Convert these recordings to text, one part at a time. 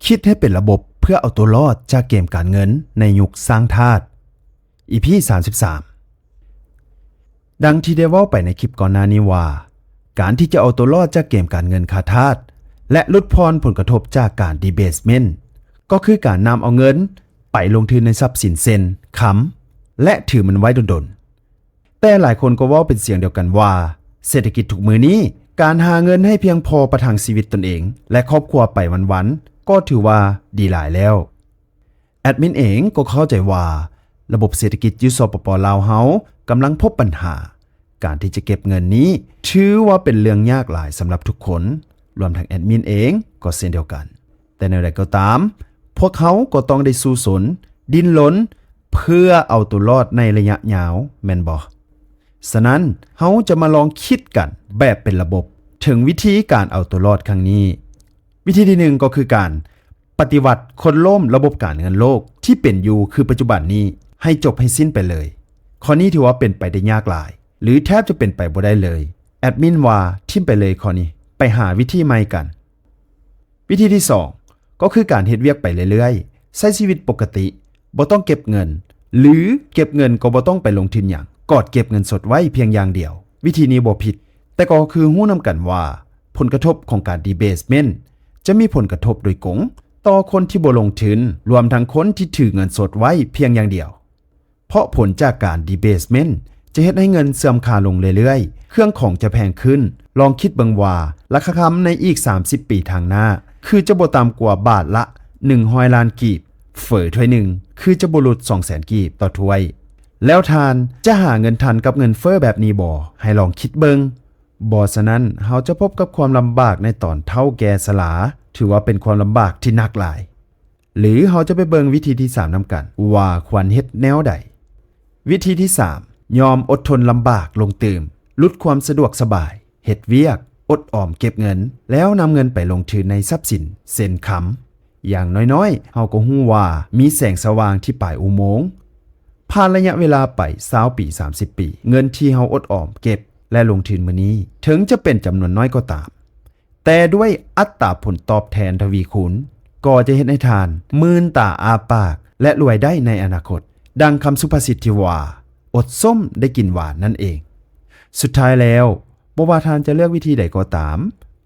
คิดให้เป็นระบบเพื่อเอาตัวรอดจากเกมการเงินในยุคสร้างทาส EP 33 ดังที่ได้เว้าไปในคลิปก่อนหน้านี้ว่าการที่จะเอาตัวรอดจากเกมการเงินขาทาสและลดพรผลกระทบจากการดีเบสเมนต์ก็คือการนำเอาเงินไปลงทุนในทรัพย์สินเซ็นค้ำและถือมันไว้ดนๆแต่หลายคนก็เว้าเป็นเสียงเดียวกันว่าเศรษฐกิจทุกมือนี้การหาเงินให้เพียงพอประทังชีวิตตนเองและครอบครัวไปวันๆก็ถือว่าดีหลายแล้วแอดมินเองก็เข้าใจว่าระบบเศรษฐกิจอยู่สปป.ลาวเฮากำลังพบปัญหาการที่จะเก็บเงินนี้ถือว่าเป็นเรื่องยากหลายสำหรับทุกคนรวมทั้งแอดมินเองก็เช่นเดียวกันแต่ในใดก็ตามพวกเขาก็ต้องได้สู้สนดิ้นรนเพื่อเอาตัวรอดในระยะยาวแม่นบ่ฉะนั้นเฮาจะมาลองคิดกันแบบเป็นระบบถึงวิธีการเอาตัวรอดครั้งนี้วิธีที่หนึ่งก็คือการปฏิวัติคนล้มระบบการเงินโลกที่เป็นอยู่คือปัจจุบันนี้ให้จบให้สิ้นไปเลยข้อนี้ถือว่าเป็นไปได้ยากหลายหรือแทบจะเป็นไปบ่ได้เลยแอดมินว่าทิ่มไปเลยข้อนี้ไปหาวิธีใหม่กันวิธีที่2ก็คือการเฮ็ดเวียกไปเรื่อยๆใช้ชีวิตปกติบ่ต้องเก็บเงินหรือเก็บเงินก็บ่ต้องไปลงทุนหยังกอดเก็บเงินสดไว้เพียงอย่างเดียววิธีนี้บ่ผิดแต่ก็คือฮู้นำกันว่าผลกระทบของการดีเบสเมนต์จะมีผลกระทบโดยกงต่อคนที่บ่ลงทุนรวมทั้งคนที่ถือเงินสดไว้เพียงอย่างเดียวเพราะผลจากการดีเบสเมนต์จะเฮ็ดให้เงินเสื่อมค่าลงเรื่อยๆเครื่องของจะแพงขึ้นลองคิดเบิ่งว่าราคาค้ำในอีก30ปีทางหน้าคือจะบ่ต่ำกว่าบาทละ100ล้านกีบเฝอถ้วยหนึ่งคือจะบ่หลุด 200,000 กีบต่อถ้วยแล้วทานจะหาเงินทันกับเงินเฟ้อแบบนี้บ่ให้ลองคิดเบิ่งบ่ฉะนั้นเฮาจะพบกับความลำบากในตอนเฒ่าแก่ชราถือว่าเป็นความลำบากที่หนักหลายหรือเฮาจะไปเบิ่งวิธีที่3นำกันว่าควรเฮ็ดแนวใดวิธีที่3ยอมอดทนลำบากลงตื่มลดความสะดวกสบายเฮ็ดเวียกอดออมเก็บเงินแล้วนำเงินไปลงทุนในทรัพย์สินเซ็นค้ำอย่างน้อยๆเฮาก็ฮู้ว่ามีแสงสว่างที่ปลายอุโมงค์ผ่านระยะเวลาไป20ปี30ปีเงินที่เฮาอดออมเก็บและลงทุนมื้อนี้ถึงจะเป็นจำนวนน้อยก็ตามแต่ด้วยอัตราผลตอบแทนทวีคูณก็จะเฮ็ดให้ทานมื่นตาอาปากและรวยได้ในอนาคตดังคำสุภาษิตที่ว่าอดส้มได้กินหวานนั่นเองสุดท้ายแล้วบ่ว่าทานจะเลือกวิธีใดก็ตาม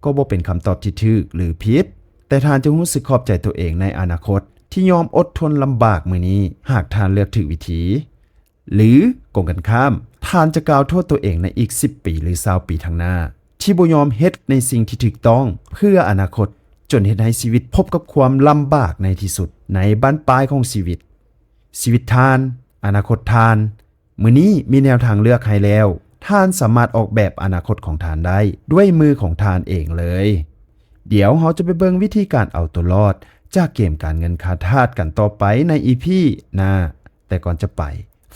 ก็บ่เป็นคำตอบที่ถูกหรือผิดแต่ทานจะรู้สึกขอบใจตัวเองในอนาคตที่ยอมอดทนลำบากมื้อนี้หากทานเลือกถูกวิธีหรือกงกันข้ามทานจะกล่าวโทษตัวเองในอีก10ปีหรือ20ปีข้างหน้าที่บ่ยอมเฮ็ดในสิ่งที่ถูกต้องเพื่ออนาคตจนเฮ็ดให้ชีวิตพบกับความลำบากในที่สุดในบั้นปลายของชีวิตทานอนาคตทานมื้อนี้มีแนวทางเลือกให้แล้วท่านสามารถออกแบบอนาคตของท่านได้ด้วยมือของท่านเองเลยเดี๋ยวเราจะไปเบิ่งวิธีการเอาตัวรอดจากเกมการเงินขาทาสกันต่อไปใน EP หน้าแต่ก่อนจะไป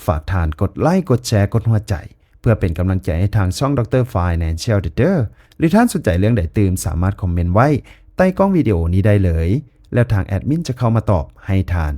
ฝากท่านกดไลค์กดแชร์กดหัวใจเพื่อเป็นกำลังใจให้ทางช่อง Dr. Financial Trader หรือท่านสนใจเรื่องใดตื่มสามารถคอมเมนต์ไว้ใต้กล้องวิดีโอนี้ได้เลยแล้วทางแอดมินจะเข้ามาตอบให้ท่าน